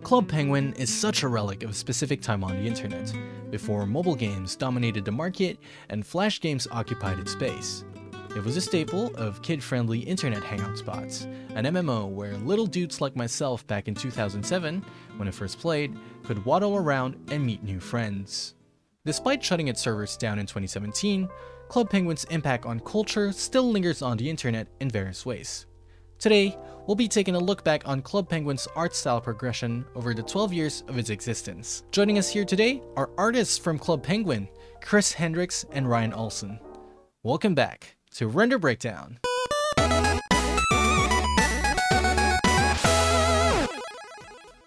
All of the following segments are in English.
Club Penguin is such a relic of a specific time on the internet, before mobile games dominated the market and flash games occupied its space. It was a staple of kid-friendly internet hangout spots, an MMO where little dudes like myself back in 2007, when I first played, could waddle around and meet new friends. Despite shutting its servers down in 2017, Club Penguin's impact on culture still lingers on the internet in various ways. Today, we'll be taking a look back on Club Penguin's art style progression over the 12 years of its existence. Joining us here today are artists from Club Penguin, Chris Hendricks and Ryan Olson. Welcome back to Render Breakdown.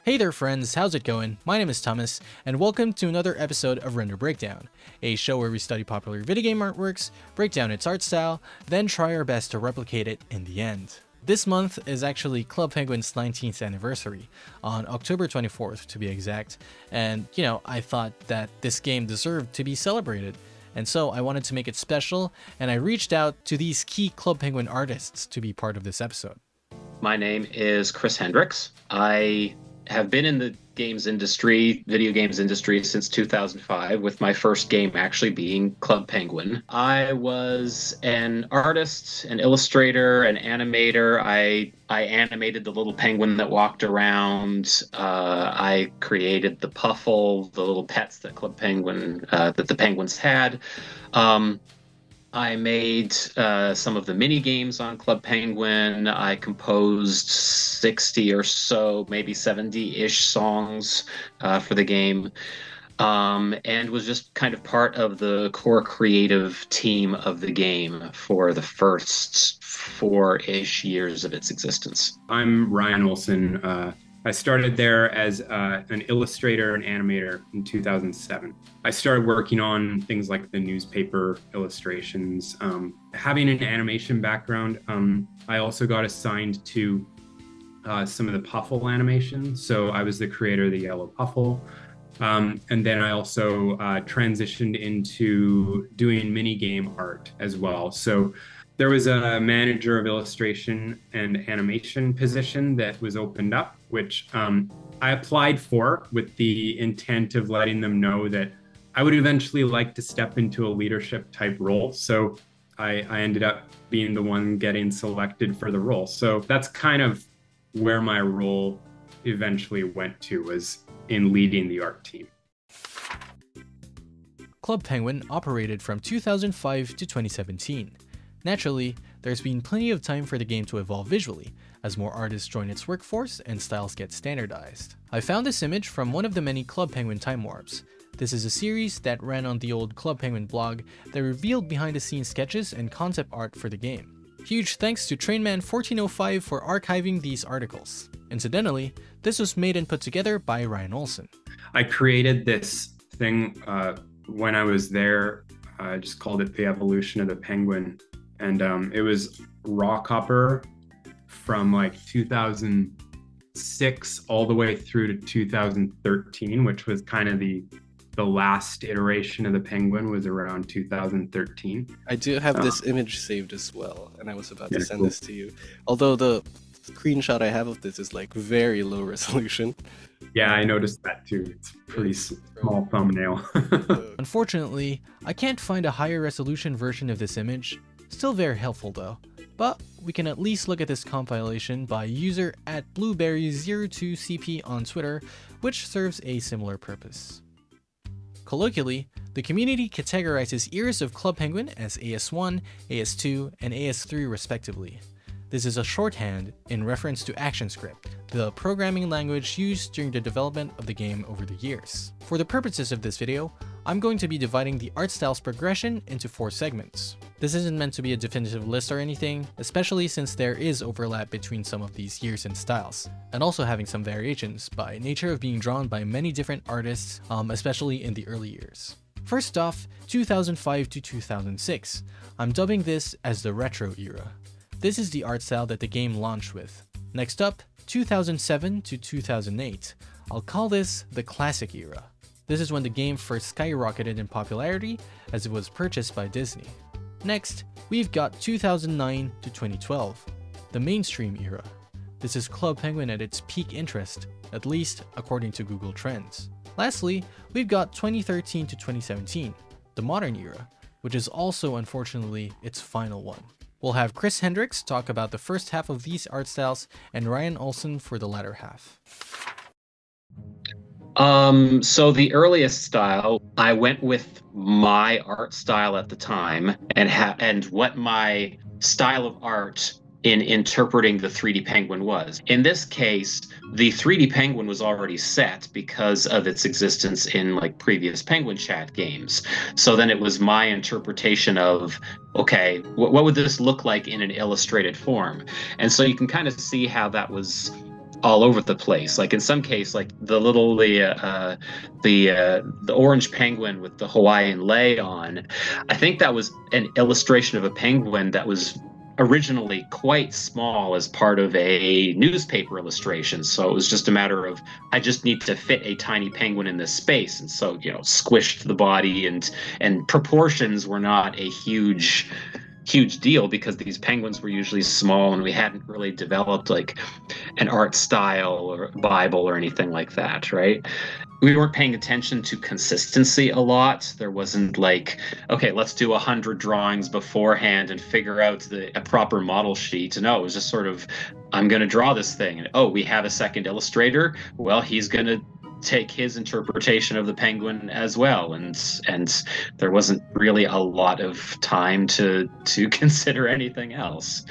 Hey there friends, how's it going? My name is Thomas, and welcome to another episode of Render Breakdown, a show where we study popular video game artworks, break down its art style, then try our best to replicate it in the end. This month is actually Club Penguin's 19th anniversary, on October 24th to be exact, and I thought that this game deserved to be celebrated, and so I wanted to make it special, and I reached out to these key Club Penguin artists to be part of this episode. My name is Chris Hendricks. I have been in the video games industry since 2005, with my first game actually being Club Penguin. I was an artist, an illustrator, an animator. I animated the little penguin that walked around. I created the Puffle, the little pets that that the penguins had. I made some of the mini games on Club Penguin. I composed 60 or so, maybe 70-ish songs for the game, and was just kind of part of the core creative team of the game for the first 4-ish years of its existence. I'm Ryan Olson. I started there as an illustrator and animator in 2007. I started working on things like the newspaper illustrations. Having an animation background, I also got assigned to some of the Puffle animation. So I was the creator of the yellow Puffle. And then I also transitioned into doing mini game art as well. So there was a manager of illustration and animation position that was opened up, which I applied for with the intent of letting them know that I would eventually like to step into a leadership type role. So I ended up being the one getting selected for the role. So that's kind of where my role eventually went to, was in leading the art team. Club Penguin operated from 2005 to 2017. Naturally, there's been plenty of time for the game to evolve visually, as more artists join its workforce and styles get standardized. I found this image from one of the many Club Penguin time warps. This is a series that ran on the old Club Penguin blog that revealed behind-the-scenes sketches and concept art for the game. Huge thanks to Trainman1405 for archiving these articles. Incidentally, this was made and put together by Ryan Olson. I created this thing when I was there. I just called it the evolution of the penguin. And it was raw copper from like 2006 all the way through to 2013, which was kind of the last iteration of the penguin, was around 2013. I do have this image saved as well, and I was about to send this to you. Although the screenshot I have of this is like very low resolution. Yeah, I noticed that too. It's a pretty small thumbnail. Unfortunately, I can't find a higher resolution version of this image. Still very helpful though, but we can at least look at this compilation by user @blueberry02cp on Twitter, which serves a similar purpose. Colloquially, the community categorizes eras of Club Penguin as AS1, AS2, and AS3 respectively. This is a shorthand in reference to ActionScript, the programming language used during the development of the game over the years. For the purposes of this video, I'm going to be dividing the art styles progression into 4 segments. This isn't meant to be a definitive list or anything, especially since there is overlap between some of these years and styles, and also having some variations by nature of being drawn by many different artists, especially in the early years. First off, 2005 to 2006. I'm dubbing this as the retro era. This is the art style that the game launched with. Next up, 2007 to 2008. I'll call this the classic era. This is when the game first skyrocketed in popularity as it was purchased by Disney. Next, we've got 2009 to 2012, the mainstream era. This is Club Penguin at its peak interest, at least according to Google Trends. Lastly, we've got 2013 to 2017, the modern era, which is also unfortunately its final one. We'll have Chris Hendricks talk about the first half of these art styles and Ryan Olson for the latter half. So the earliest style, I went with my art style at the time and what my style of art in interpreting the 3D Penguin was. In this case, the 3D Penguin was already set because of its existence in like previous Penguin Chat games. So then it was my interpretation of, okay, what would this look like in an illustrated form? And so you can kind of see how that was all over the place. Like in some case, like the orange penguin with the Hawaiian lei on, I think that was an illustration of a penguin that was originally quite small as part of a newspaper illustration. So it was just a matter of, I just need to fit a tiny penguin in this space. And so, squished the body and proportions were not a huge deal because these penguins were usually small and we hadn't really developed like an art style or Bible or anything like that, right? We weren't paying attention to consistency a lot. There wasn't like, okay, let's do 100 drawings beforehand and figure out a proper model sheet. No, it was just sort of, I'm going to draw this thing. And, oh, we have a second illustrator. Well, he's going to take his interpretation of the penguin as well. And there wasn't really a lot of time to consider anything else.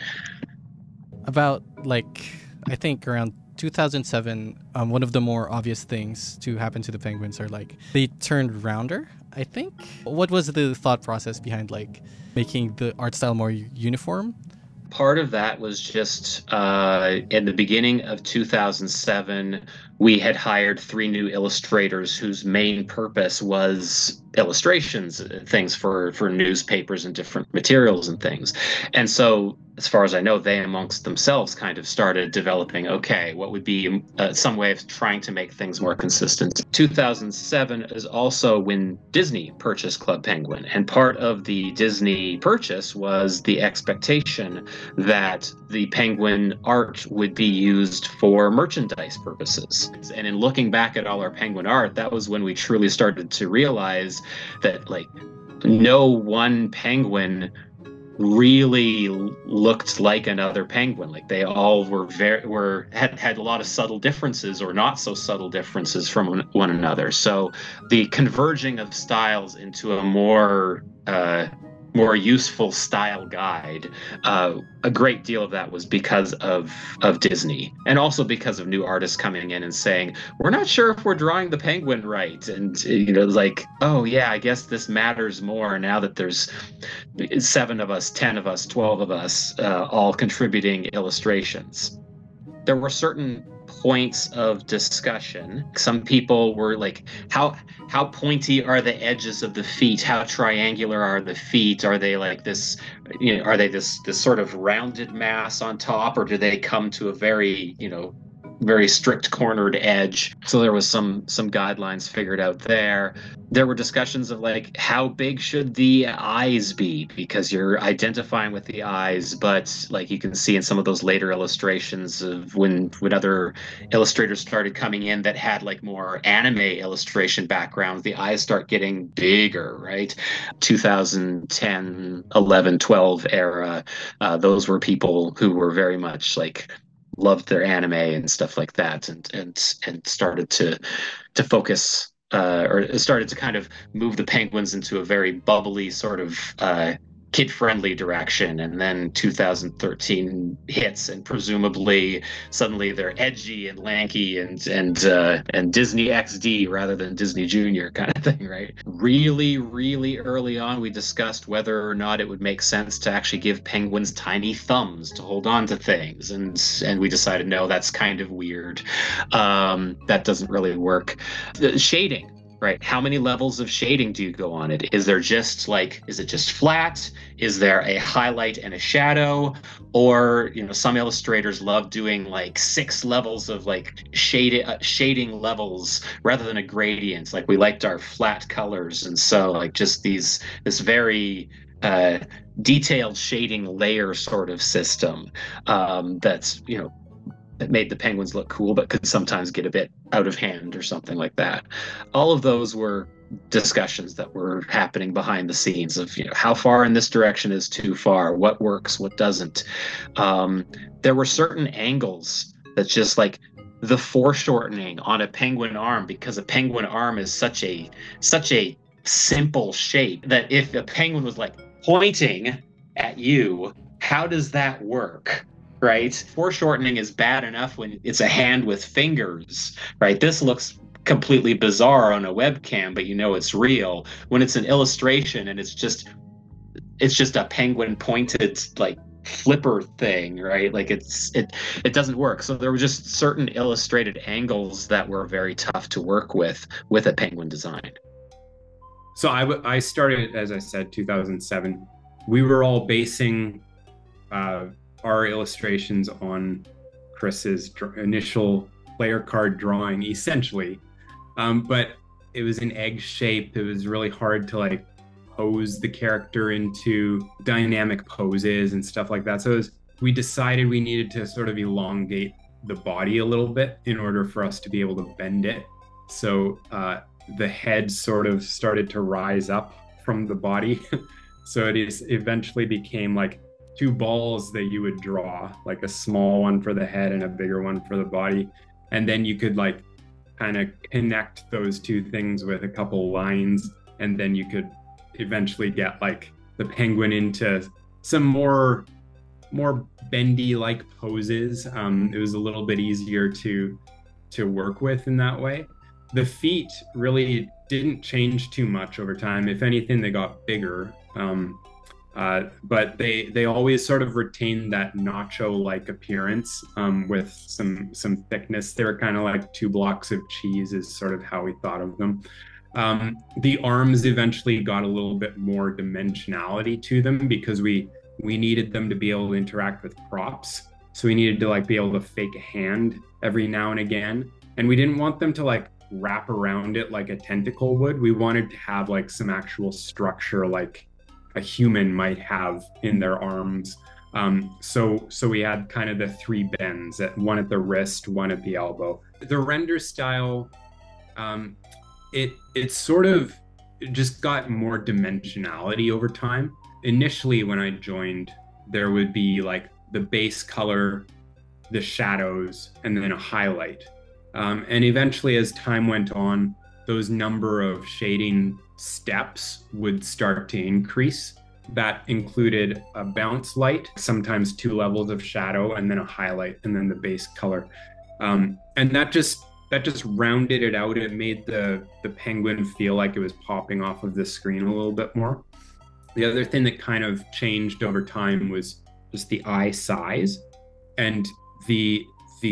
About I think around 2007, one of the more obvious things to happen to the penguins are they turned rounder, I think. What was the thought process behind making the art style more uniform? Part of that was just in the beginning of 2007, we had hired 3 new illustrators whose main purpose was illustrations, things for newspapers and different materials and things. And so, as far as I know, they amongst themselves kind of started developing, okay, what would be some way of trying to make things more consistent. 2007 is also when Disney purchased Club Penguin. And part of the Disney purchase was the expectation that the penguin art would be used for merchandise purposes. And in looking back at all our penguin art, that was when we truly started to realize that no one penguin really looked like another penguin. They all had a lot of subtle differences or not so subtle differences from one another. So the converging of styles into a more useful style guide, a great deal of that was because of Disney, and also because of new artists coming in and saying, we're not sure if we're drawing the penguin right, and oh yeah, I guess this matters more now that there's 7 of us, 10 of us, 12 of us all contributing illustrations. There were certain points of discussion. Some people were like, how pointy are the edges of the feet? How triangular are the feet? Are they like this, are they this sort of rounded mass on top, or do they come to a very, very strict cornered edge? So there was some guidelines figured out there. There were discussions of how big should the eyes be, because you're identifying with the eyes, but you can see in some of those later illustrations of when other illustrators started coming in that had more anime illustration backgrounds, the eyes start getting bigger, right? 2010, 11, 12 era, those were people who were very much loved their anime and stuff like that, and started to focus or started to kind of move the penguins into a very bubbly sort of kid-friendly direction. And then 2013 hits, and presumably suddenly they're edgy and lanky and Disney XD rather than Disney Junior kind of thing, right? Really, really early on, we discussed whether or not it would make sense to actually give penguins tiny thumbs to hold on to things, and we decided no, that's kind of weird. That doesn't really work. The shading. Right. How many levels of shading do you go on it? Is there just is it just flat? Is there a highlight and a shadow? Or, some illustrators love doing 6 levels of shading levels rather than a gradient. We liked our flat colors. And so just this very detailed shading layer sort of system that's, that made the penguins look cool, but could sometimes get a bit out of hand or something like that. All of those were discussions that were happening behind the scenes of, how far in this direction is too far, what works, what doesn't. There were certain angles that's just like the foreshortening on a penguin arm, because a penguin arm is such a simple shape that if a penguin was like pointing at you, how does that work? Right? Foreshortening is bad enough when it's a hand with fingers, right? This looks completely bizarre on a webcam, but it's real. When it's an illustration and it's just a penguin pointed like flipper thing, right? Like it doesn't work. So there were just certain illustrated angles that were very tough to work with a penguin design. So I started, as I said, 2007. We were all basing our illustrations on Chris's initial player card drawing, essentially. But it was an egg shape. It was really hard to like pose the character into dynamic poses and stuff like that. So we decided we needed to sort of elongate the body a little bit in order for us to be able to bend it. So the head sort of started to rise up from the body. So it eventually became like two balls that you would draw, like a small one for the head and a bigger one for the body. And then you could like kind of connect those two things with a couple lines. And then you could eventually get like the penguin into some more bendy like poses. It was a little bit easier to work with in that way. The feet really didn't change too much over time. If anything, they got bigger. But they always sort of retained that nacho-like appearance with some thickness. They were kind of like 2 blocks of cheese is sort of how we thought of them. The arms eventually got a little bit more dimensionality to them because we needed them to be able to interact with props. So we needed to like be able to fake a hand every now and again. And we didn't want them to like wrap around it like a tentacle would. We wanted to have like some actual structure like a human might have in their arms. So we had kind of the 3 bends, one at the wrist, one at the elbow. The render style, it sort of just got more dimensionality over time. Initially, when I joined, there would be like the base color, the shadows, and then a highlight. And eventually, as time went on, those number of shading steps would start to increase. That included a bounce light, sometimes 2 levels of shadow, and then a highlight, and then the base color. And that just rounded it out. It made the penguin feel like it was popping off of the screen a little bit more. The other thing that kind of changed over time was just the eye size and the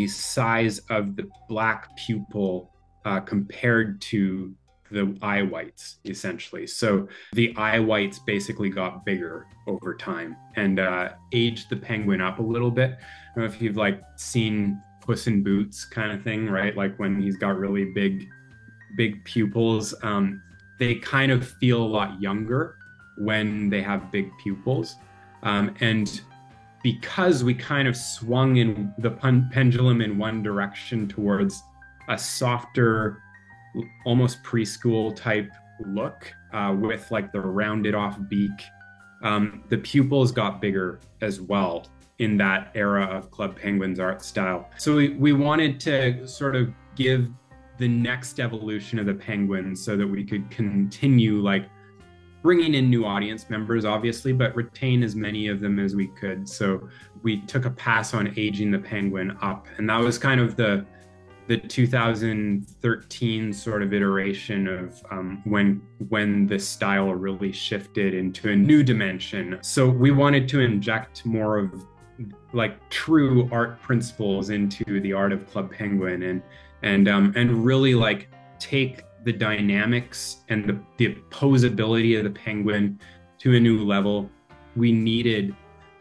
size of the black pupil compared to the eye whites, essentially. So the eye whites basically got bigger over time and aged the penguin up a little bit. I don't know if you've like seen Puss in Boots kind of thing, right? Like when he's got really big pupils, they kind of feel a lot younger when they have big pupils. And because we kind of swung in the pendulum in one direction towards a softer, almost preschool type look with like the rounded off beak, the pupils got bigger as well in that era of Club Penguin's art style. So we wanted to sort of give the next evolution of the penguin so that we could continue like bringing in new audience members, obviously, but retain as many of them as we could. So we took a pass on aging the penguin up. And that was kind of the 2013 sort of iteration of when the style really shifted into a new dimension. So we wanted to inject more of like true art principles into the art of Club Penguin and really like take the dynamics and the posability of the penguin to a new level. We needed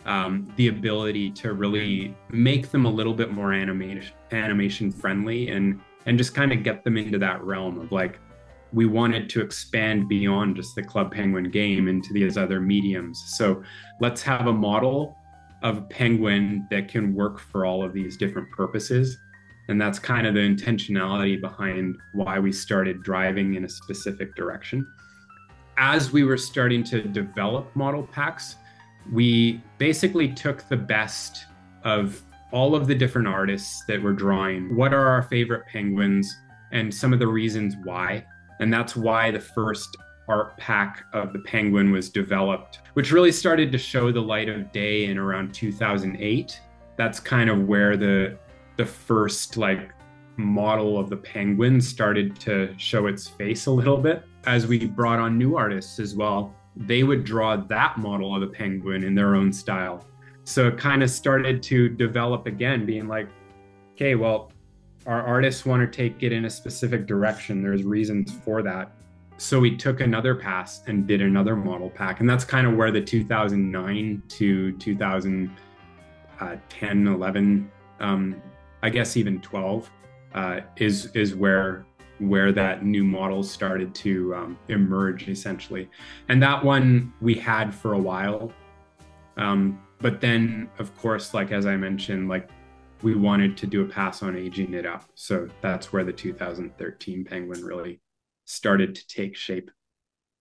the ability to really make them a little bit more animation friendly and just kind of get them into that realm of like, we wanted to expand beyond just the Club Penguin game into these other mediums. So let's have a model of a penguin that can work for all of these different purposes. And that's kind of the intentionality behind why we started driving in a specific direction. As we were starting to develop model packs, we basically took the best of all of the different artists that were drawing. What are our favorite penguins and some of the reasons why? And that's why the first art pack of the penguin was developed, which really started to show the light of day in around 2008. That's kind of where the first like model of the penguin started to show its face a little bit. As we brought on new artists as well, they would draw that model of the penguin in their own style. So it kind of started to develop again, being like, okay, well, our artists want to take it in a specific direction. There's reasons for that. So we took another pass and did another model pack. And that's kind of where the 2009 to 2010, 11, I guess even 12 is where that new model started to emerge essentially. And that one we had for a while. But then of course, like, as I mentioned, like we wanted to do a pass on aging it up. So that's where the 2013 penguin really started to take shape.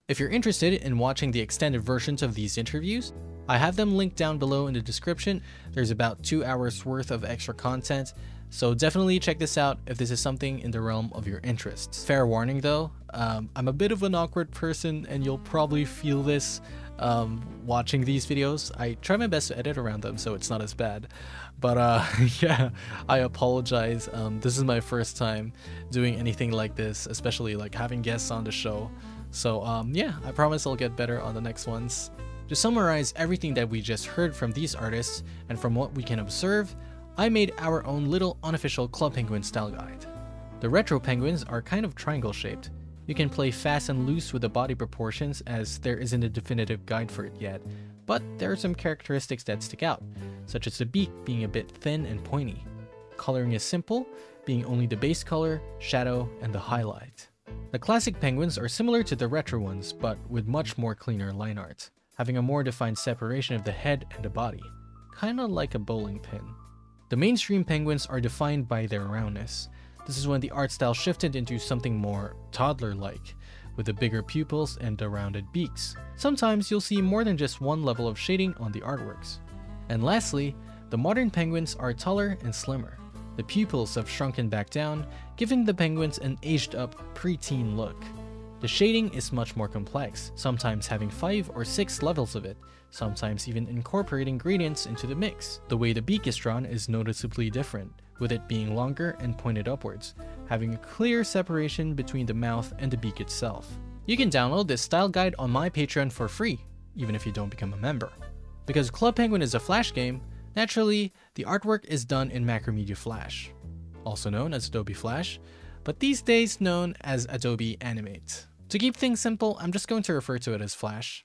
If you're interested in watching the extended versions of these interviews, I have them linked down below in the description. There's about 2 hours worth of extra content, so definitely check this out if this is something in the realm of your interests. Fair warning though, I'm a bit of an awkward person and you'll probably feel this watching these videos. I try my best to edit around them so it's not as bad, but yeah, I apologize. This is my first time doing anything like this, especially like having guests on the show. So yeah, I promise I'll get better on the next ones. To summarize everything that we just heard from these artists and from what we can observe, I made our own little unofficial Club Penguin style guide. The retro penguins are kind of triangle shaped. You can play fast and loose with the body proportions as there isn't a definitive guide for it yet, but there are some characteristics that stick out, such as the beak being a bit thin and pointy. Coloring is simple, being only the base color, shadow, and the highlight. The classic penguins are similar to the retro ones, but with much more cleaner line art, having a more defined separation of the head and the body, kinda like a bowling pin. The mainstream penguins are defined by their roundness. This is when the art style shifted into something more toddler-like, with the bigger pupils and the rounded beaks. Sometimes you'll see more than just one level of shading on the artworks. And lastly, the modern penguins are taller and slimmer. The pupils have shrunken back down, giving the penguins an aged-up preteen look. The shading is much more complex, sometimes having 5 or 6 levels of it, sometimes even incorporating gradients into the mix. The way the beak is drawn is noticeably different, with it being longer and pointed upwards, having a clear separation between the mouth and the beak itself. You can download this style guide on my Patreon for free, even if you don't become a member. Because Club Penguin is a Flash game, naturally, the artwork is done in Macromedia Flash, also known as Adobe Flash, but these days known as Adobe Animate. To keep things simple, I'm just going to refer to it as Flash.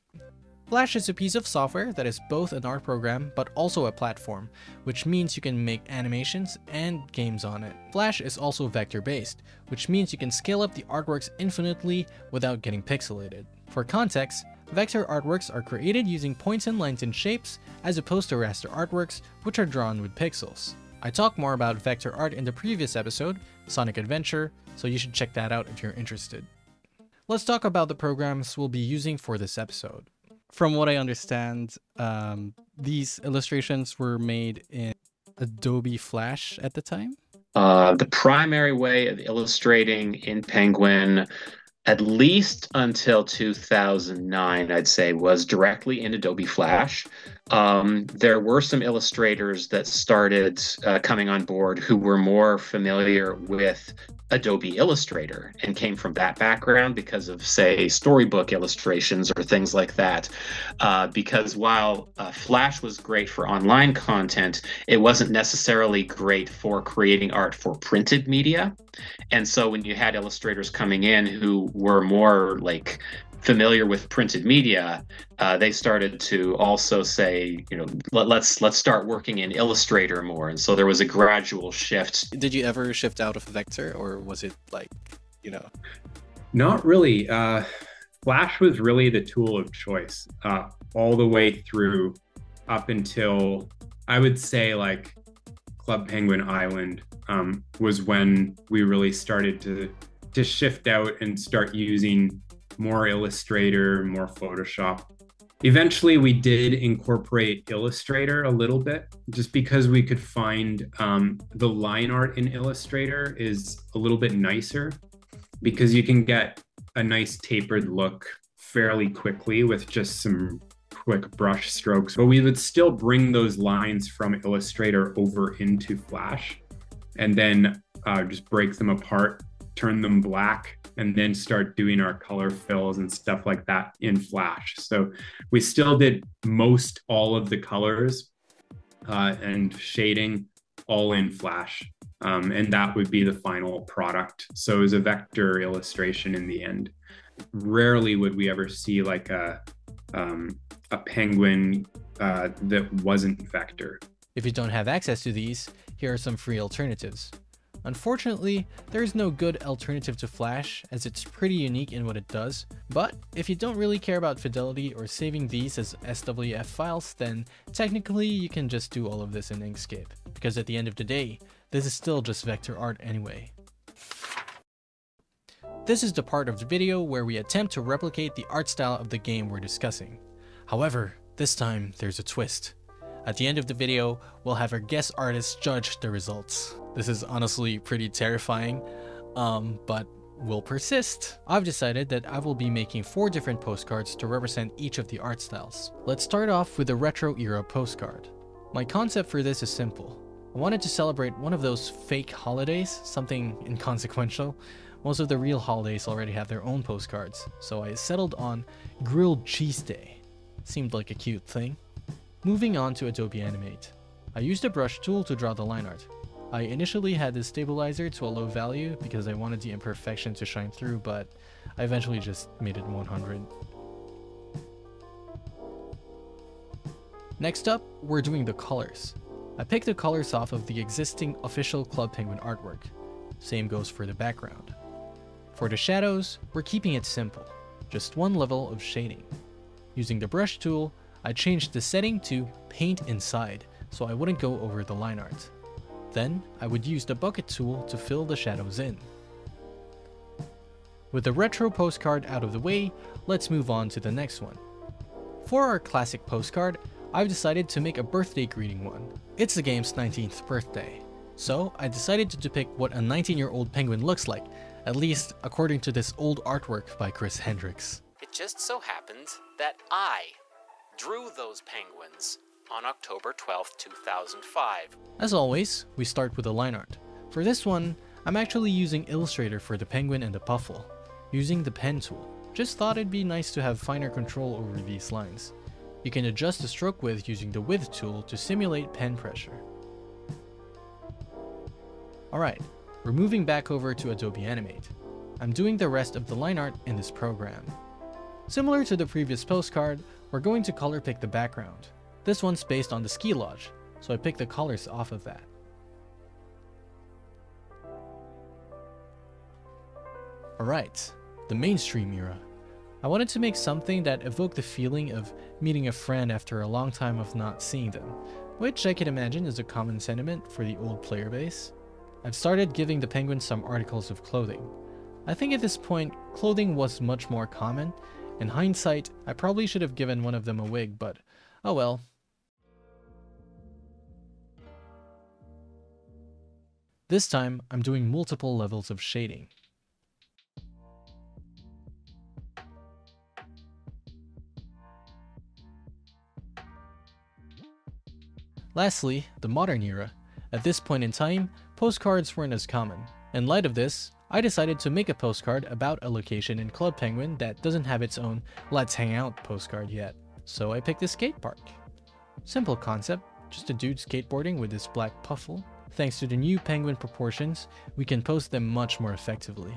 Flash is a piece of software that is both an art program but also a platform, which means you can make animations and games on it. Flash is also vector-based, which means you can scale up the artworks infinitely without getting pixelated. For context, vector artworks are created using points and lines and shapes, as opposed to raster artworks, which are drawn with pixels. I talked more about vector art in the previous episode, Sonic Adventure, so you should check that out if you're interested. Let's talk about the programs we'll be using for this episode. From what I understand, these illustrations were made in Adobe Flash at the time? The primary way of illustrating in Penguin, at least until 2009, I'd say, was directly in Adobe Flash. There were some illustrators that started coming on board who were more familiar with Adobe Illustrator and came from that background because of, say, storybook illustrations or things like that. Because while Flash was great for online content, it wasn't necessarily great for creating art for printed media. And so when you had illustrators coming in who were more like familiar with printed media, they started to also say, you know, let's start working in Illustrator more. And so there was a gradual shift. Did you ever shift out of Vector, or was it like, you know? Not really. Flash was really the tool of choice all the way through up until, I would say, like Club Penguin Island was when we really started to shift out and start using more Illustrator, more Photoshop. Eventually, we did incorporate Illustrator a little bit, just because we could find the line art in Illustrator is a little bit nicer, because you can get a nice tapered look fairly quickly with just some quick brush strokes. But we would still bring those lines from Illustrator over into Flash, and then just break them apart, turn them black, and then start doing our color fills and stuff like that in Flash. So we still did most all of the colors and shading all in Flash. And that would be the final product. So it was a vector illustration in the end. Rarely would we ever see like a penguin that wasn't vector. If you don't have access to these, here are some free alternatives. Unfortunately, there is no good alternative to Flash, as it's pretty unique in what it does, but if you don't really care about fidelity or saving these as SWF files, then technically you can just do all of this in Inkscape, because at the end of the day, this is still just vector art anyway. This is the part of the video where we attempt to replicate the art style of the game we're discussing. However, this time there's a twist. At the end of the video, we'll have our guest artists judge the results. This is honestly pretty terrifying, but we'll persist. I've decided that I will be making 4 different postcards to represent each of the art styles. Let's start off with the retro era postcard. My concept for this is simple. I wanted to celebrate one of those fake holidays, something inconsequential. Most of the real holidays already have their own postcards, so I settled on Grilled Cheese Day. Seemed like a cute thing. Moving on to Adobe Animate. I used a brush tool to draw the line art. I initially had the stabilizer to a low value because I wanted the imperfection to shine through, but I eventually just made it 100. Next up, we're doing the colors. I picked the colors off of the existing official Club Penguin artwork. Same goes for the background. For the shadows, we're keeping it simple, just one level of shading. Using the brush tool, I changed the setting to Paint Inside, so I wouldn't go over the line art. Then, I would use the bucket tool to fill the shadows in. With the retro postcard out of the way, let's move on to the next one. For our classic postcard, I've decided to make a birthday greeting one. It's the game's 19th birthday. So, I decided to depict what a 19-year-old penguin looks like, at least according to this old artwork by Chris Hendricks. It just so happens that I drew those penguins on October 12th, 2005. As always, we start with the line art. For this one, I'm actually using Illustrator for the penguin and the puffle, using the pen tool. Just thought it'd be nice to have finer control over these lines. You can adjust the stroke width using the width tool to simulate pen pressure. Alright, we're moving back over to Adobe Animate. I'm doing the rest of the line art in this program. Similar to the previous postcard, we're going to color pick the background. This one's based on the ski lodge, so I picked the colors off of that. Alright, the mainstream era. I wanted to make something that evoked the feeling of meeting a friend after a long time of not seeing them, which I can imagine is a common sentiment for the old player base. I've started giving the penguins some articles of clothing. I think at this point, clothing was much more common. In hindsight, I probably should have given one of them a wig, but oh well. This time, I'm doing multiple levels of shading. Lastly, the modern era. At this point in time, postcards weren't as common. In light of this, I decided to make a postcard about a location in Club Penguin that doesn't have its own Let's Hang Out postcard yet. So I picked a skate park. Simple concept, just a dude skateboarding with this black puffle. Thanks to the new penguin proportions, we can post them much more effectively.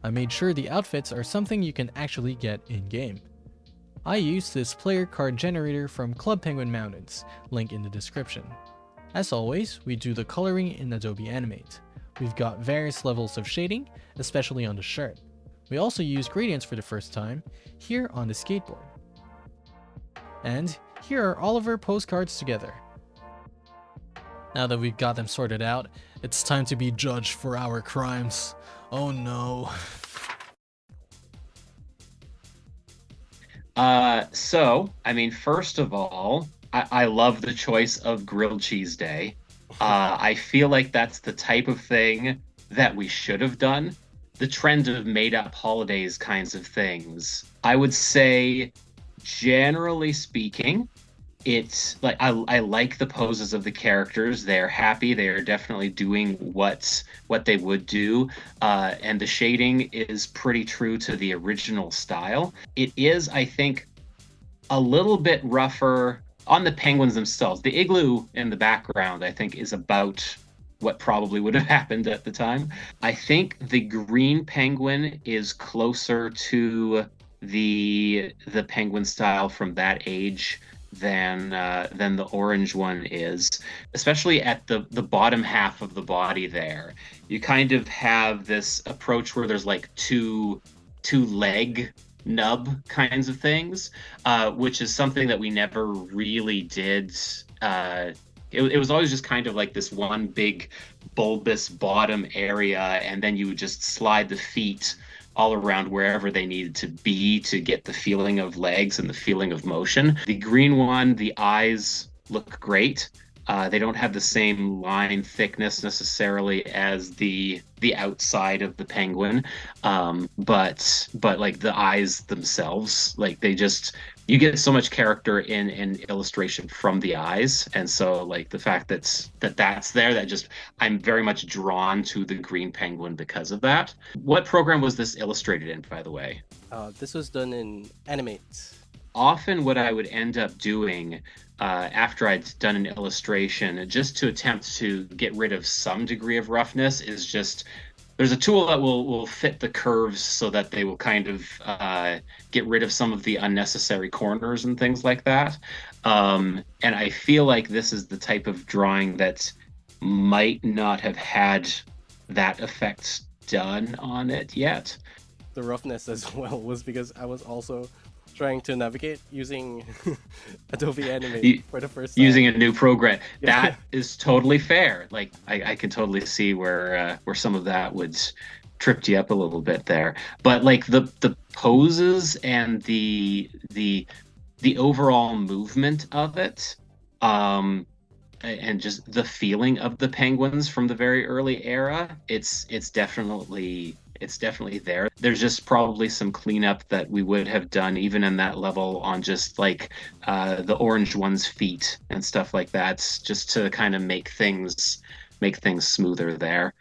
I made sure the outfits are something you can actually get in-game. I used this player card generator from Club Penguin Mountains, link in the description. As always, we do the coloring in Adobe Animate. We've got various levels of shading, especially on the shirt. We also use gradients for the first time, here on the skateboard. And Here are all of our postcards together. Now that we've got them sorted out, it's time to be judged for our crimes. Oh no. First of all, I love the choice of grilled cheese day. I feel like that's the type of thing that we should have done. The trend of made-up holidays kinds of things. I would say, generally speaking, it's like I like the poses of the characters. They're happy. They are definitely doing what they would do, and the shading is pretty true to the original style. It is, I think, a little bit rougher on the penguins themselves. The igloo in the background, I think, is about what probably would have happened at the time. I think the green penguin is closer to the penguin style from that age than the orange one is, especially at the bottom half of the body there. You kind of have this approach where there's like two leg nub kinds of things, which is something that we never really did. It was always just kind of like this one big bulbous bottom area, and then you would just slide the feet all around wherever they needed to be to get the feeling of legs and the feeling of motion. The green one, the eyes look great. They don't have the same line thickness necessarily as the outside of the penguin, but like the eyes themselves, like you get so much character in illustration from the eyes, and so like the fact that's there, that just I'm very much drawn to the green penguin because of that. What program was this illustrated in, by the way? This was done in Animate. Often what I would end up doing after I'd done an illustration, just to attempt to get rid of some degree of roughness, is just there's a tool that will fit the curves so that they will kind of get rid of some of the unnecessary corners and things like that. And I feel like this is the type of drawing that might not have had that effect done on it yet. The roughness as well was because I was also trying to navigate using Adobe Animate for the first time. Using a new program. That is totally fair. Like I can totally see where some of that would trip you up a little bit there. But like the poses and the overall movement of it, and just the feeling of the penguins from the very early era, it's definitely there. There's just probably some cleanup that we would have done even in that level on just like the orange one's feet and stuff like that, just to kind of make things smoother there.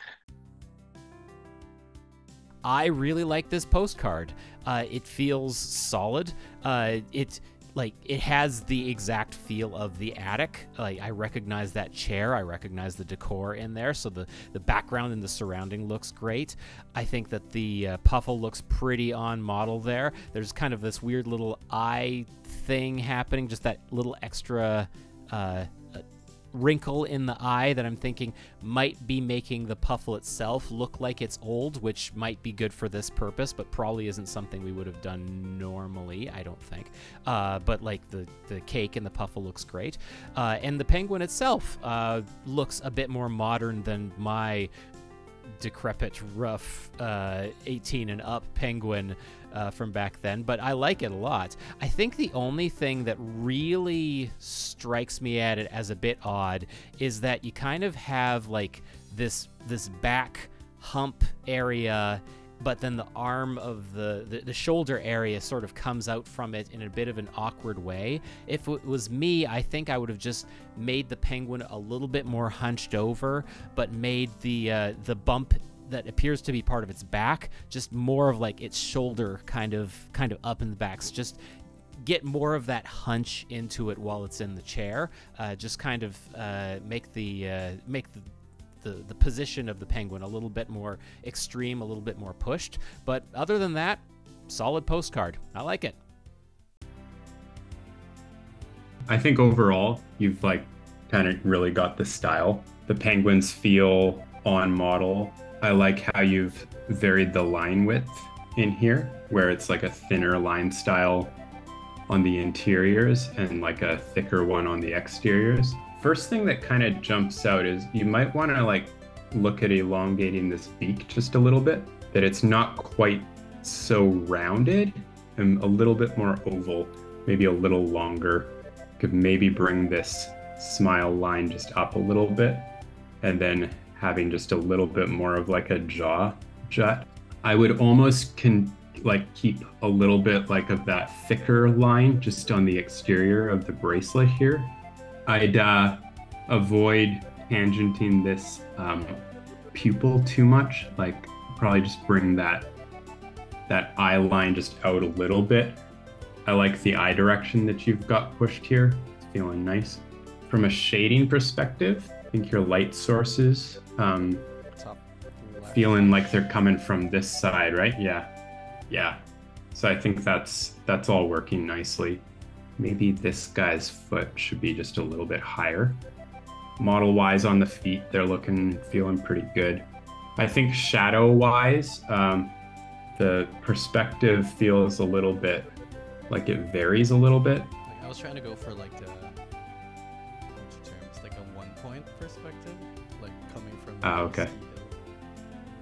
I really like this postcard. It feels solid. It has the exact feel of the attic. Like I recognize that chair. I recognize the decor in there. So the background and the surrounding looks great. I think that the puffle looks pretty on model there. There's kind of this weird little eye thing happening, just that little extra wrinkle in the eye that I'm thinking might be making the puffle itself look like it's old, which might be good for this purpose, but probably isn't something we would have done normally, I don't think. But like the cake and the puffle looks great. And the penguin itself looks a bit more modern than my decrepit, rough 18 and up penguin from back then, but I like it a lot. I think the only thing that really strikes me at it as a bit odd is that you kind of have like this back hump area, but then the arm of the shoulder area sort of comes out from it in a bit of an awkward way. If it was me, I think I would have just made the penguin a little bit more hunched over, but made the bump that appears to be part of its back just more of like its shoulder kind of up in the back. So just get more of that hunch into it while it's in the chair. Just kind of make the position of the penguin a little bit more extreme, a little bit more pushed. But other than that, solid postcard. I like it. I think overall, you've like kind of really got the style. The penguins feel on model. I like how you've varied the line width in here, where it's like a thinner line style on the interiors and like a thicker one on the exteriors. First thing that kind of jumps out is you might want to like look at elongating this beak just a little bit, that it's not quite so rounded and a little bit more oval, maybe a little longer. Could maybe bring this smile line just up a little bit, and then having just a little bit more of like a jaw jut. I would almost keep a little bit like of that thicker line just on the exterior of the bracelet here. I'd avoid tangenting this pupil too much, like probably just bring that eye line just out a little bit. I like the eye direction that you've got pushed here. It's feeling nice. From a shading perspective, I think your light sources feeling like they're coming from this side, right? Yeah. So I think that's all working nicely. Maybe this guy's foot should be just a little bit higher. Model-wise on the feet, they're feeling pretty good. I think shadow-wise, the perspective feels a little bit like it varies a little bit. Like I was trying to go for like it's like a 1 point perspective, like coming from okay.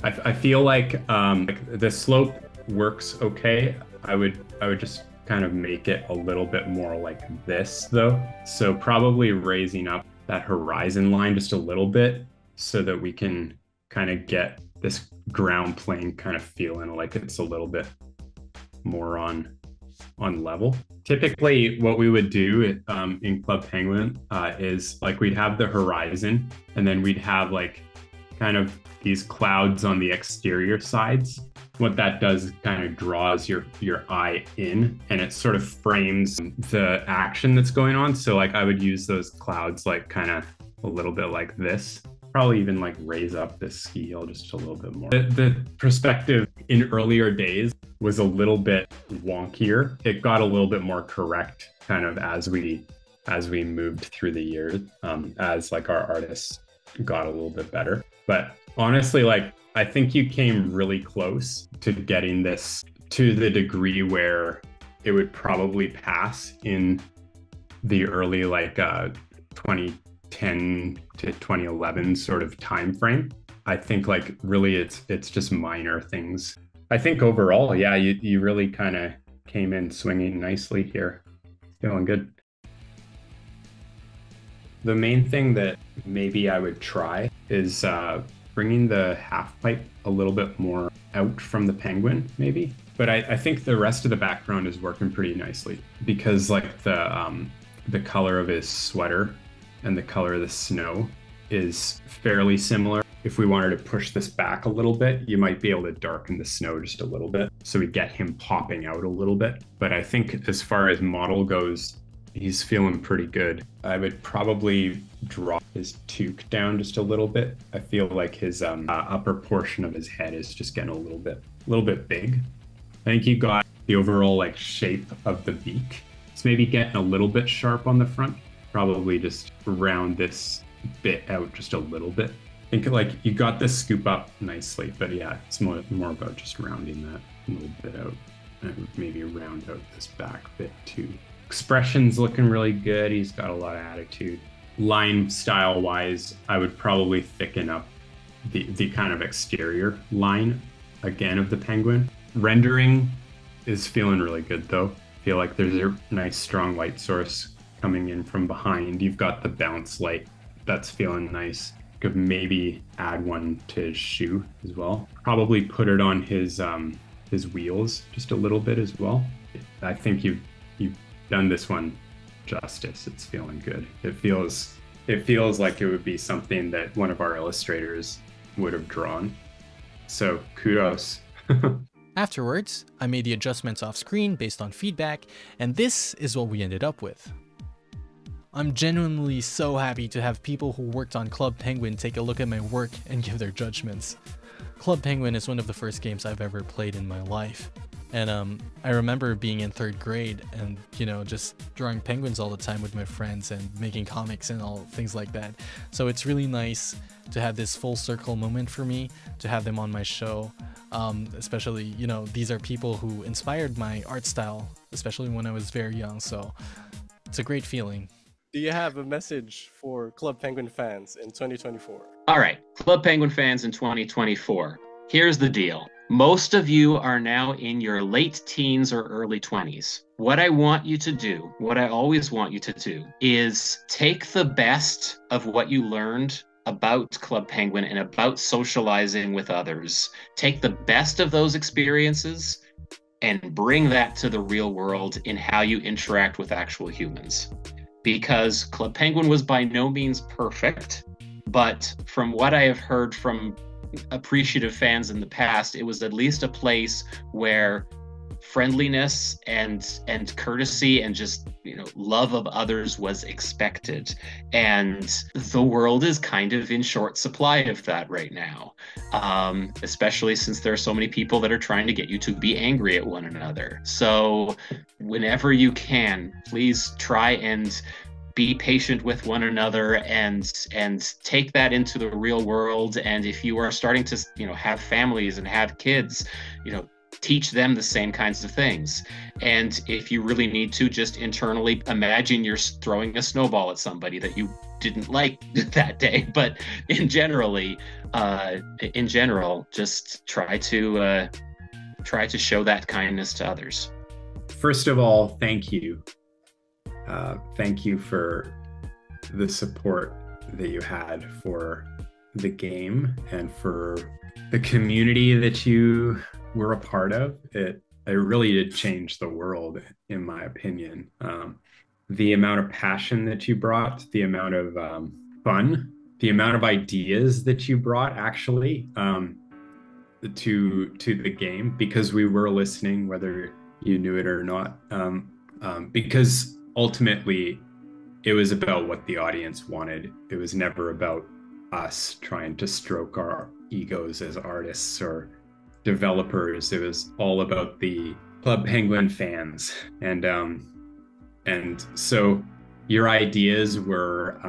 I feel like the slope works okay. I would just kind of make it a little bit more like this though. So probably raising up that horizon line just a little bit so that we can kind of get this ground plane kind of feeling like it's a little bit more on level. Typically what we would do in Club Penguin is like we'd have the horizon and then we'd have like kind of these clouds on the exterior sides. What that does is kind of draws your eye in and it sort of frames the action that's going on. So like I would use those clouds like kind of a little bit like this. Probably even like raise up this scale just a little bit more. The perspective in earlier days was a little bit wonkier. It got a little bit more correct kind of as we moved through the years, as like our artists got a little bit better. But honestly, like I think you came really close to getting this to the degree where it would probably pass in the early like 2010 to 2011 sort of time frame. I think like really it's just minor things. I think overall, yeah, you really kind of came in swinging nicely here. Feeling good. The main thing that maybe I would try is bringing the half pipe a little bit more out from the penguin, maybe. But I think the rest of the background is working pretty nicely because like the color of his sweater and the color of the snow is fairly similar. If we wanted to push this back a little bit, you might be able to darken the snow just a little bit so we get him popping out a little bit. But I think as far as model goes, he's feeling pretty good. I would probably drop his toque down just a little bit. I feel like his upper portion of his head is just getting a little bit big. I think you got the overall like shape of the beak. It's maybe getting a little bit sharp on the front. Probably just round this bit out just a little bit. I think like you got this scoop up nicely, but yeah, it's more about just rounding that a little bit out and maybe round out this back bit too. Expression's looking really good. He's got a lot of attitude. Line style wise, I would probably thicken up the kind of exterior line again of the penguin. Rendering is feeling really good though. I feel like there's a nice strong light source coming in from behind. You've got the bounce light that's feeling nice. Could maybe add one to his shoe as well. Probably put it on his wheels just a little bit as well. I think you've done this one justice. It's feeling good. It feels like it would be something that one of our illustrators would have drawn. So kudos. Afterwards, I made the adjustments off screen based on feedback, and this is what we ended up with. I'm genuinely so happy to have people who worked on Club Penguin take a look at my work and give their judgments. Club Penguin is one of the first games I've ever played in my life. And I remember being in 3rd grade and, you know, just drawing penguins all the time with my friends and making comics and all things like that. So it's really nice to have this full circle moment for me, to have them on my show. Especially, you know, these are people who inspired my art style, especially when I was very young. So it's a great feeling. Do you have a message for Club Penguin fans in 2024? All right, Club Penguin fans in 2024. Here's the deal. Most of you are now in your late teens or early 20s. What I want you to do, what I always want you to do, is take the best of what you learned about Club Penguin and about socializing with others. Take the best of those experiences and bring that to the real world in how you interact with actual humans. Because Club Penguin was by no means perfect, but from what I have heard from appreciative fans in the past, it was at least a place where friendliness and courtesy and just, you know, love of others was expected. And the world is kind of in short supply of that right now, especially since there are so many people that are trying to get you to be angry at one another. So whenever you can, please try and be patient with one another and take that into the real world. And if you are starting to, you know, have families and have kids, you know, teach them the same kinds of things. And if you really need to, just internally imagine you're throwing a snowball at somebody that you didn't like that day. But in general, just try to show that kindness to others. First of all, thank you. Thank you for the support that you had for the game and for the community that you were a part of. It really did change the world, in my opinion. The amount of passion that you brought, the amount of fun, the amount of ideas that you brought actually to the game, because we were listening, whether you knew it or not, because ultimately it was about what the audience wanted. It was never about us trying to stroke our egos as artists or developers. It was all about the Club Penguin fans. And so your ideas were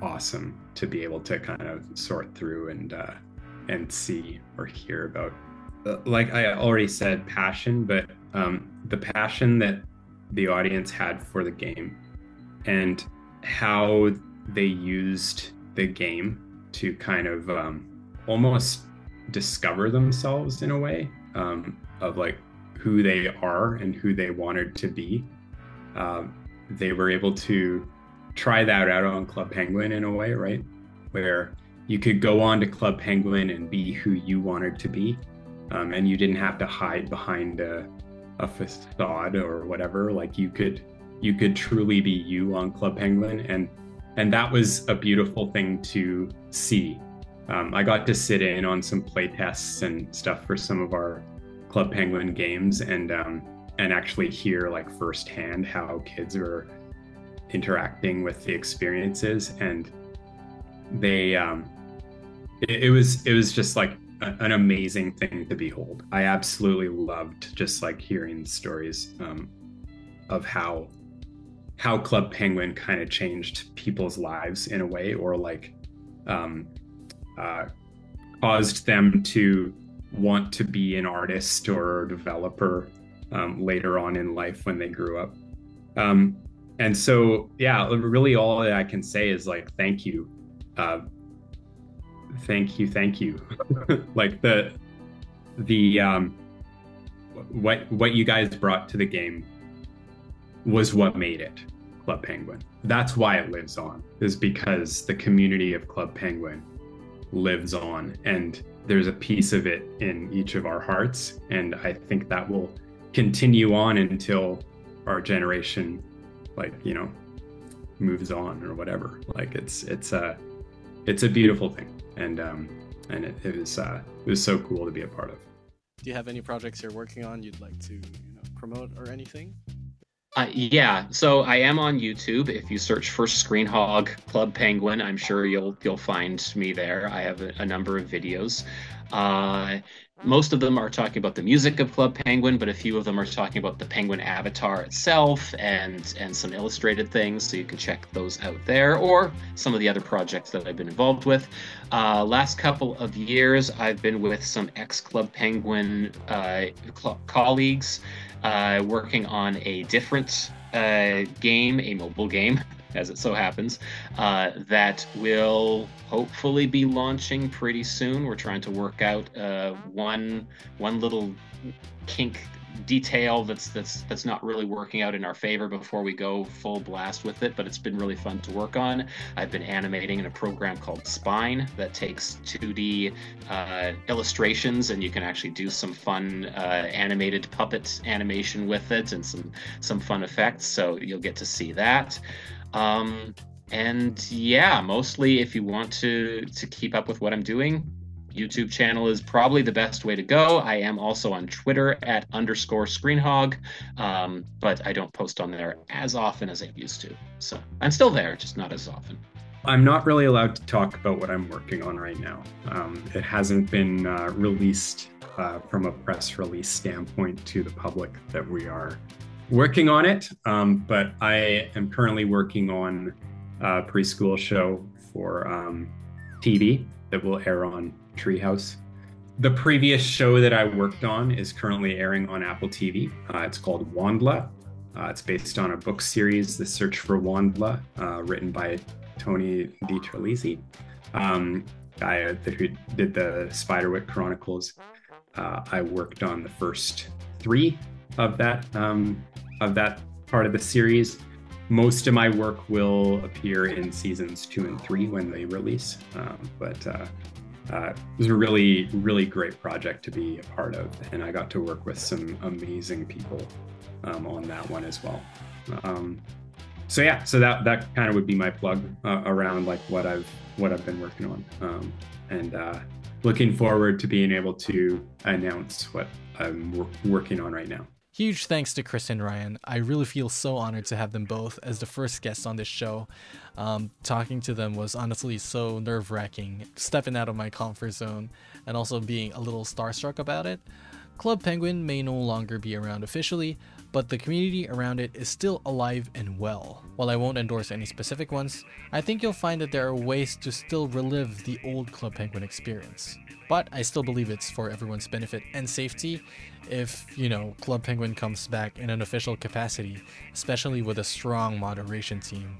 awesome to be able to kind of sort through and see or hear about. Like I already said, passion, but the passion that the audience had for the game and how they used the game to kind of almost discover themselves in a way, of like who they are and who they wanted to be. They were able to try that out on Club Penguin in a way, right? Where you could go on to Club Penguin and be who you wanted to be, and you didn't have to hide behind a facade or whatever. Like you could truly be you on Club Penguin, and that was a beautiful thing to see. I got to sit in on some play tests and stuff for some of our Club Penguin games, and actually hear like firsthand how kids were interacting with the experiences, and they it was just like an amazing thing to behold. I absolutely loved just like hearing stories of how Club Penguin kind of changed people's lives in a way, or like caused them to want to be an artist or a developer later on in life when they grew up. And so, yeah, really all that I can say is like, thank you. Thank you. Like what you guys brought to the game was what made it Club Penguin. That's why it lives on, is because the community of Club Penguin lives on, and there's a piece of it in each of our hearts. And I think that will continue on until our generation, like, you know, moves on or whatever. Like it's a beautiful thing. And it was so cool to be a part of. Do you have any projects you're working on you'd like to, promote or anything? Yeah, so I am on YouTube. If you search for Screen Hog Club Penguin, I'm sure you'll find me there. I have a number of videos. most of them are talking about the music of Club Penguin, but a few of them are talking about the Penguin avatar itself and some illustrated things, so you can check those out there, or some of the other projects that I've been involved with. Last couple of years, I've been with some ex-Club Penguin colleagues working on a different game, a mobile game, as it so happens, that will hopefully be launching pretty soon. We're trying to work out one little kink detail that's not really working out in our favor before we go full blast with it, but it's been really fun to work on. I've been animating in a program called Spine that takes 2D illustrations, and you can actually do some fun animated puppet animation with it and some fun effects, so you'll get to see that. And yeah, mostly if you want to keep up with what I'm doing, YouTube channel is probably the best way to go. I am also on Twitter at _ScreenHog, but I don't post on there as often as I used to. So I'm still there, just not as often. I'm not really allowed to talk about what I'm working on right now. It hasn't been released from a press release standpoint to the public that we are working on it, but I am currently working on a preschool show for TV that will air on Treehouse. The previous show that I worked on is currently airing on Apple TV. It's called Wandla. It's based on a book series, The Search for Wandla, written by Tony DiTerlizzi, guy who did the Spiderwick Chronicles. I worked on the first 3 of that part of the series. Most of my work will appear in seasons 2 and 3 when they release, but it was a really, really great project to be a part of, and I got to work with some amazing people on that one as well. So yeah, so that kind of would be my plug around like what I've been working on, and looking forward to being able to announce what I'm working on right now. Huge thanks to Chris and Ryan. I really feel so honored to have them both as the first guests on this show. Talking to them was honestly so nerve-wracking, stepping out of my comfort zone and also being a little starstruck about it. Club Penguin may no longer be around officially, but the community around it is still alive and well. While I won't endorse any specific ones, I think you'll find that there are ways to still relive the old Club Penguin experience. But I still believe it's for everyone's benefit and safety if, Club Penguin comes back in an official capacity, especially with a strong moderation team.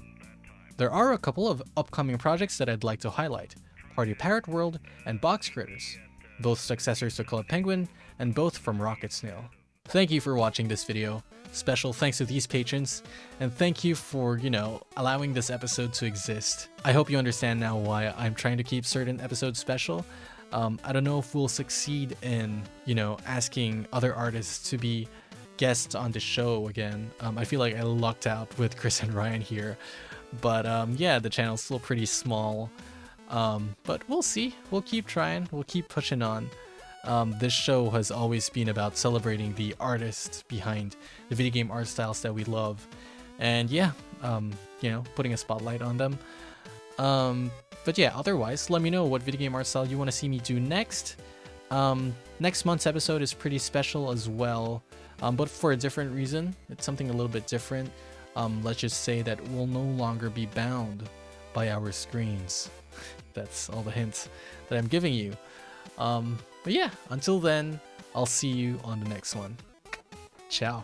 There are a couple of upcoming projects that I'd like to highlight: Party Parrot World and Box Critters, both successors to Club Penguin and both from Rocket Snail. Thank you for watching this video. Special thanks to these patrons, and thank you for, allowing this episode to exist. I hope you understand now why I'm trying to keep certain episodes special. I don't know if we'll succeed in, asking other artists to be guests on the show again. I feel like I lucked out with Chris and Ryan here, but yeah, the channel's still pretty small. But we'll see. We'll keep trying. We'll keep pushing on. This show has always been about celebrating the artists behind the video game art styles that we love, and yeah, putting a spotlight on them. But yeah, otherwise, let me know what video game art style you want to see me do next. Next month's episode is pretty special as well, but for a different reason. It's something a little bit different. Let's just say that we'll no longer be bound by our screens. That's all the hints that I'm giving you. But yeah, until then, I'll see you on the next one. Ciao.